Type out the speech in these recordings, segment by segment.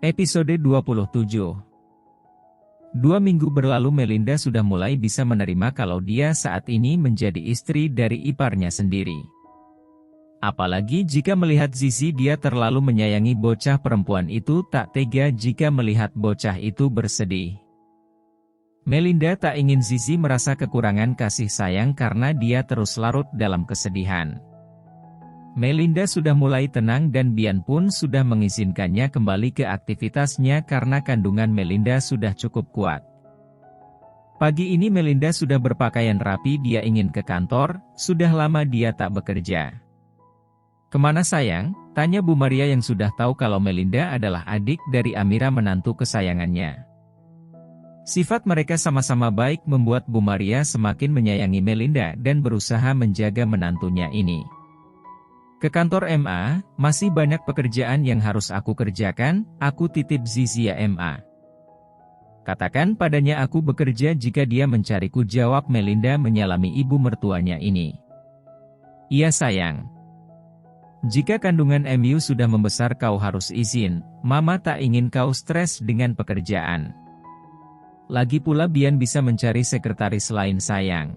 Episode 27. 2 minggu berlalu Melinda sudah mulai bisa menerima kalau dia saat ini menjadi istri dari iparnya sendiri. Apalagi jika melihat Zizi, dia terlalu menyayangi bocah perempuan itu, tak tega jika melihat bocah itu bersedih. Melinda tak ingin Zizi merasa kekurangan kasih sayang karena dia terus larut dalam kesedihan. Melinda sudah mulai tenang dan Bian pun sudah mengizinkannya kembali ke aktivitasnya karena kandungan Melinda sudah cukup kuat. Pagi ini Melinda sudah berpakaian rapi, dia ingin ke kantor, sudah lama dia tak bekerja. "Kemana sayang?" tanya Bu Maria yang sudah tahu kalau Melinda adalah adik dari Amira, menantu kesayangannya. Sifat mereka sama-sama baik membuat Bu Maria semakin menyayangi Melinda dan berusaha menjaga menantunya ini. "Ke kantor MA, masih banyak pekerjaan yang harus aku kerjakan, aku titip Zizi ya MA. Katakan padanya aku bekerja jika dia mencariku," jawab Melinda menyalami ibu mertuanya ini. "Iya sayang. Jika kandungan MU sudah membesar kau harus izin, Mama tak ingin kau stres dengan pekerjaan. Lagi pula Bian bisa mencari sekretaris lain sayang.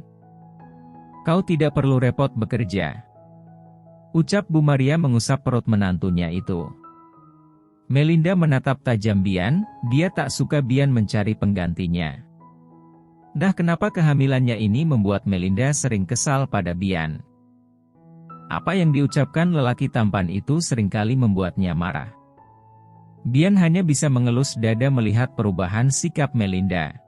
Kau tidak perlu repot bekerja," ucap Bu Maria mengusap perut menantunya itu. Melinda menatap tajam Bian, dia tak suka Bian mencari penggantinya. Dah kenapa kehamilannya ini membuat Melinda sering kesal pada Bian. Apa yang diucapkan lelaki tampan itu seringkali membuatnya marah. Bian hanya bisa mengelus dada melihat perubahan sikap Melinda.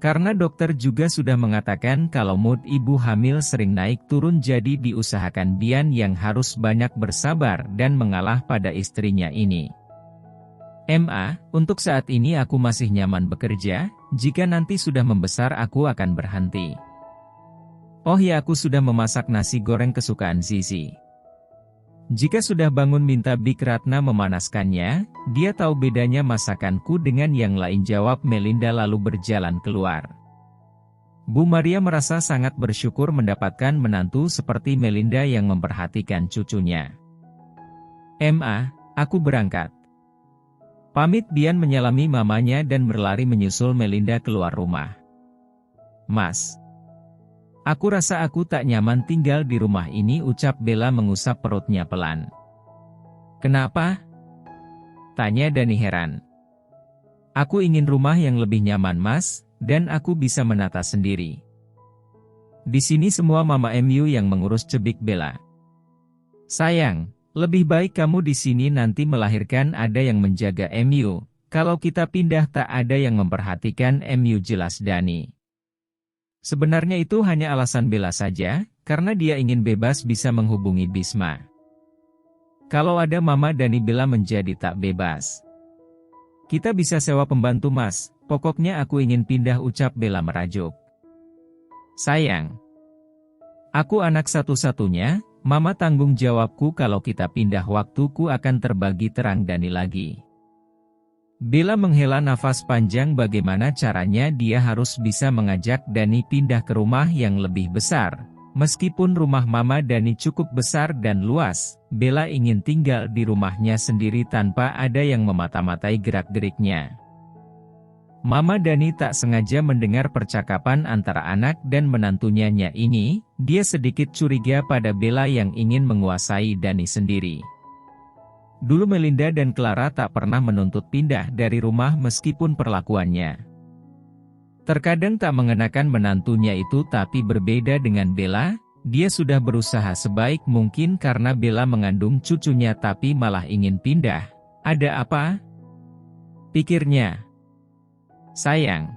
Karena dokter juga sudah mengatakan kalau mood ibu hamil sering naik turun, jadi diusahakan Bian yang harus banyak bersabar dan mengalah pada istrinya ini. "MA, untuk saat ini aku masih nyaman bekerja, jika nanti sudah membesar aku akan berhenti. Oh ya, aku sudah memasak nasi goreng kesukaan Zizi. Jika sudah bangun minta Big Ratna memanaskannya, dia tahu bedanya masakanku dengan yang lain," jawab Melinda lalu berjalan keluar. Bu Maria merasa sangat bersyukur mendapatkan menantu seperti Melinda yang memperhatikan cucunya. "MA, aku berangkat." Pamit Bian menyalami mamanya dan berlari menyusul Melinda keluar rumah. "Mas, aku rasa aku tak nyaman tinggal di rumah ini," ucap Bella mengusap perutnya pelan. "Kenapa?" tanya Dani heran. "Aku ingin rumah yang lebih nyaman Mas, dan aku bisa menata sendiri. Di sini semua Mama MU yang mengurus," cebik Bella. "Sayang, lebih baik kamu di sini, nanti melahirkan ada yang menjaga MU, kalau kita pindah tak ada yang memperhatikan MU," jelas Dani. Sebenarnya itu hanya alasan Bella saja, karena dia ingin bebas bisa menghubungi Bisma. Kalau ada Mama Dani, Bella menjadi tak bebas. "Kita bisa sewa pembantu Mas, pokoknya aku ingin pindah," ucap Bella merajuk. "Sayang, aku anak satu-satunya, Mama tanggung jawabku kalau kita pindah waktuku akan terbagi," terang Dani lagi. Bella menghela nafas panjang, bagaimana caranya dia harus bisa mengajak Dani pindah ke rumah yang lebih besar. Meskipun rumah Mama Dani cukup besar dan luas, Bella ingin tinggal di rumahnya sendiri tanpa ada yang memata-matai gerak-geriknya. Mama Dani tak sengaja mendengar percakapan antara anak dan menantunya ini, dia sedikit curiga pada Bella yang ingin menguasai Dani sendiri. Dulu Melinda dan Clara tak pernah menuntut pindah dari rumah meskipun perlakuannya terkadang tak mengenakan menantunya itu, tapi berbeda dengan Bella, dia sudah berusaha sebaik mungkin karena Bella mengandung cucunya tapi malah ingin pindah. "Ada apa?" pikirnya. "Sayang,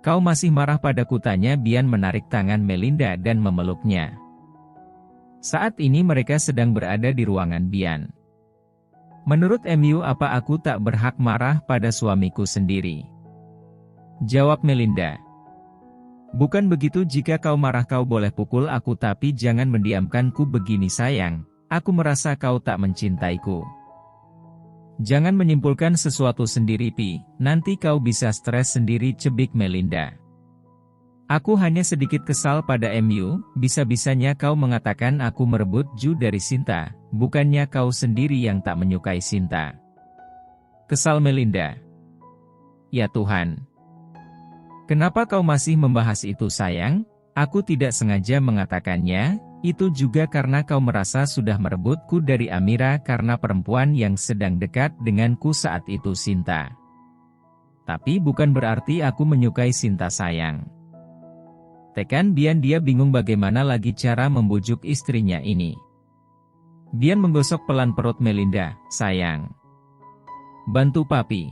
kau masih marah padaku?" tanya Bian menarik tangan Melinda dan memeluknya. Saat ini mereka sedang berada di ruangan Bian. "Menurut MU apa aku tak berhak marah pada suamiku sendiri?" jawab Melinda. "Bukan begitu, jika kau marah kau boleh pukul aku, tapi jangan mendiamkanku begini sayang, aku merasa kau tak mencintaiku. Jangan menyimpulkan sesuatu sendiri Pi, nanti kau bisa stres sendiri," cebik Melinda. "Aku hanya sedikit kesal pada MU, bisa-bisanya kau mengatakan aku merebut Ju dari Sinta, bukannya kau sendiri yang tak menyukai Sinta." Kesal Melinda. Ya Tuhan. Kenapa kau masih membahas itu sayang? Aku tidak sengaja mengatakannya, itu juga karena kau merasa sudah merebutku dari Amira karena perempuan yang sedang dekat denganku saat itu Sinta. Tapi bukan berarti aku menyukai Sinta sayang. Tekan Bian dia bingung bagaimana lagi cara membujuk istrinya ini. Bian menggosok pelan perut Melinda, sayang. Bantu papi.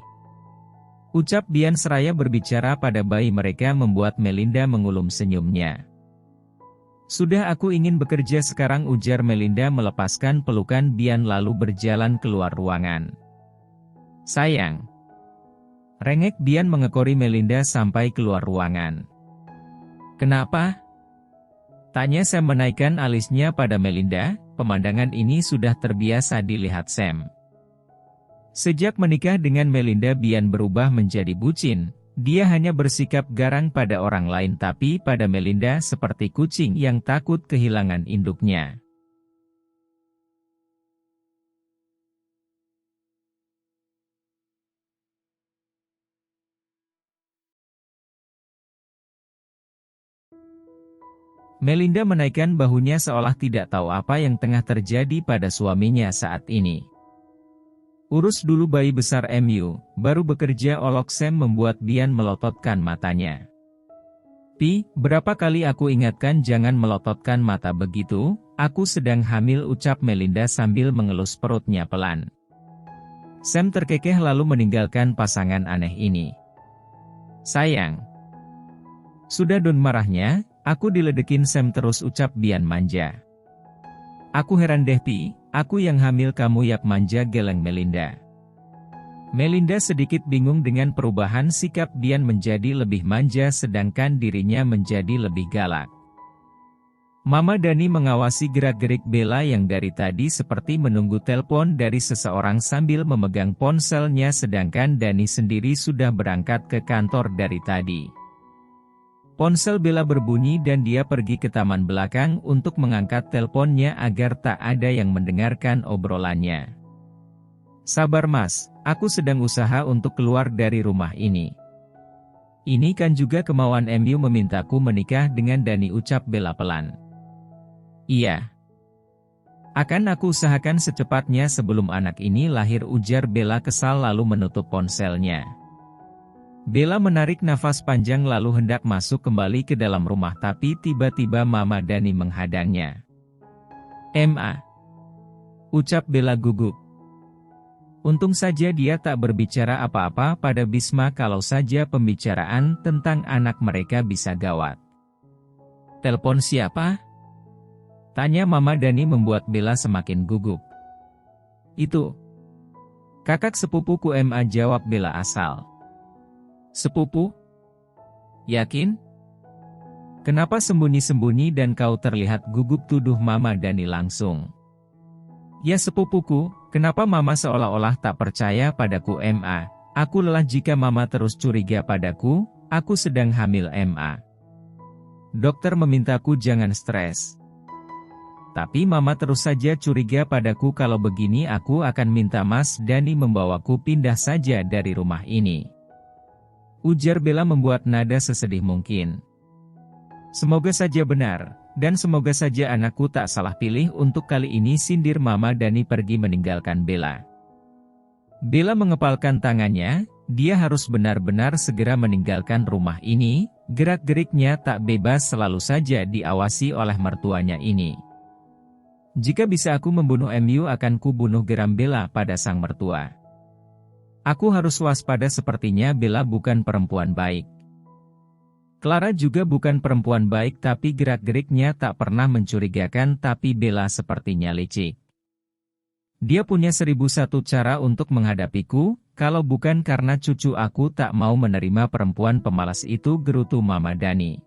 Ucap Bian seraya berbicara pada bayi mereka membuat Melinda mengulum senyumnya. Sudah aku ingin bekerja sekarang ujar Melinda melepaskan pelukan Bian lalu berjalan keluar ruangan. Sayang. Rengek Bian mengekori Melinda sampai keluar ruangan. Kenapa? Tanya Sam menaikkan alisnya pada Melinda, pemandangan ini sudah terbiasa dilihat Sam. Sejak menikah dengan Melinda Bian berubah menjadi bucin, dia hanya bersikap garang pada orang lain tapi pada Melinda seperti kucing yang takut kehilangan induknya. Melinda menaikkan bahunya seolah tidak tahu apa yang tengah terjadi pada suaminya saat ini. Urus dulu bayi besar MU, baru bekerja olok Sam membuat Bian melototkan matanya. Pi, berapa kali aku ingatkan jangan melototkan mata begitu, aku sedang hamil ucap Melinda sambil mengelus perutnya pelan. Sam terkekeh lalu meninggalkan pasangan aneh ini. Sayang. Sudah don marahnya, aku diledekin Sam terus ucap Bian manja. Aku heran deh Pi, aku yang hamil kamu yak manja geleng Melinda. Melinda sedikit bingung dengan perubahan sikap Bian menjadi lebih manja sedangkan dirinya menjadi lebih galak. Mama Dani mengawasi gerak-gerik Bella yang dari tadi seperti menunggu telepon dari seseorang sambil memegang ponselnya sedangkan Dani sendiri sudah berangkat ke kantor dari tadi. Ponsel Bella berbunyi dan dia pergi ke taman belakang untuk mengangkat teleponnya agar tak ada yang mendengarkan obrolannya. Sabar mas, aku sedang usaha untuk keluar dari rumah ini. Ini kan juga kemauan MU memintaku menikah dengan Dani ucap Bella pelan. Iya. Akan aku usahakan secepatnya sebelum anak ini lahir ujar Bella kesal lalu menutup ponselnya. Bella menarik nafas panjang lalu hendak masuk kembali ke dalam rumah tapi tiba-tiba Mama Dani menghadangnya. "Ma," ucap Bella gugup. Untung saja dia tak berbicara apa-apa pada Bisma kalau saja pembicaraan tentang anak mereka bisa gawat. "Telepon siapa?" tanya Mama Dani membuat Bella semakin gugup. "Itu kakak sepupuku Ma," jawab Bella asal. "Sepupu? Yakin? Kenapa sembunyi-sembunyi dan kau terlihat gugup tuduh Mama Dani langsung." "Ya sepupuku, kenapa Mama seolah-olah tak percaya padaku Ma, aku lelah jika Mama terus curiga padaku, aku sedang hamil Ma. Dokter memintaku jangan stres. Tapi Mama terus saja curiga padaku kalau begini aku akan minta Mas Dani membawaku pindah saja dari rumah ini." Ujar Bella membuat nada sesedih mungkin. "Semoga saja benar, dan semoga saja anakku tak salah pilih untuk kali ini," sindir Mama Dani pergi meninggalkan Bella. Bella mengepalkan tangannya, dia harus benar-benar segera meninggalkan rumah ini, gerak-geriknya tak bebas selalu saja diawasi oleh mertuanya ini. "Jika bisa aku membunuh MU akan ku bunuh," geram Bella pada sang mertua. "Aku harus waspada sepertinya Bella bukan perempuan baik. Clara juga bukan perempuan baik tapi gerak-geriknya tak pernah mencurigakan tapi Bella sepertinya licik. Dia punya 1001 cara untuk menghadapiku, kalau bukan karena cucu aku tak mau menerima perempuan pemalas itu," gerutu Mama Dani.